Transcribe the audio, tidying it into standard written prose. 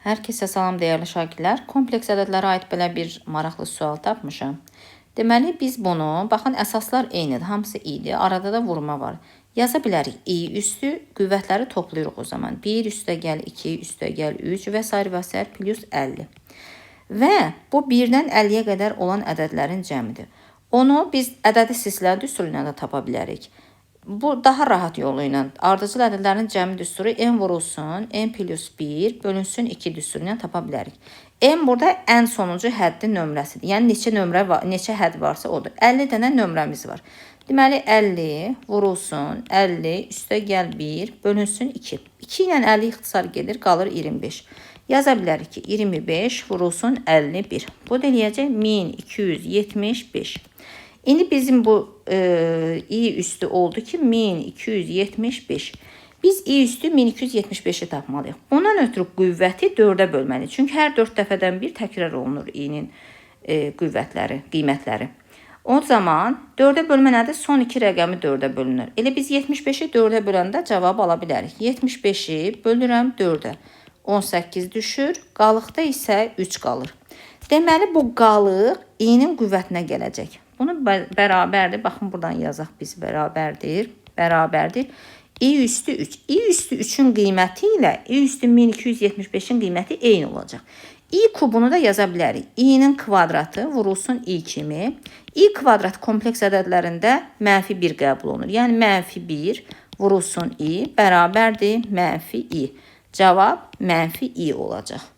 Hər kəsə salam dəyərli şagirdlər. Kompleks ədədlərə aid belə bir maraqlı sual tapmışam. Deməli, biz bunu, baxın, əsaslar eynidir, hamısı i-dir, arada da vurma var. Yaza bilərik i üstü, qüvvətləri toplayırıq o zaman. 1 üstəgəl 2, üstəgəl 3 və s. və s. plus 50. Və bu 1-dən 50-yə qədər olan ədədlərin cəmidir. Onu biz ədədi silsilə üsulu ilə də tapa bilərik. Bu daha rahat yolu ilə ardıcıl ədədlərin cəmi düsturu n vurulsun, n plus 1 bölünsün 2 düsturu ilə tapa bilərik. N burada ən sonuncu həddi nömrəsidir. Yəni neçə nömrə var, neçə hədd varsa odur. 50 dənə nömrəmiz var. Deməli 50 vurulsun 50 üstəgəl 1 bölünsün 2. 2 ilə 50 ixtisar gedir, qalır 25. Yaza bilərik ki 25 vurulsun 51. Bu da eləyəcək 1275. İndi bizim bu i üstü oldu ki 1275. Biz i üstü 1275'i tapmalıyıq. Ondan ötürü qüvvəti 4'ə bölməliyik. Çünki hər 4 dəfədən bir təkrar olunur i'nin qüvvətləri, qiymətləri. O zaman 4'ə bölmə nədir? Son 2 rəqəmi 4'ə bölünür. Elə biz 75'i 4'ə böləndə cavab ala bilərik. 75'i bölürəm 4'ə. 18 düşür. Qalıqda isə 3 qalır. Deməli bu qalıq i'nin qüvvətinə gələcək. Bunu bərabərdir. Baxın buradan yazaq biz bərabərdir. Bərabərdir. i üstü 3. i üstü 3'ün qiyməti ilə i üstü 1275'in qiyməti eyni olacaq. i kubunu da yaza bilərik. i'nin kvadratı vurulsun i kimi. i kvadrat kompleks ədədlərində mənfi 1 qəbul olunur. Yəni mənfi 1 vurulsun i bərabərdir mənfi i. Cavab mənfi i olacaq.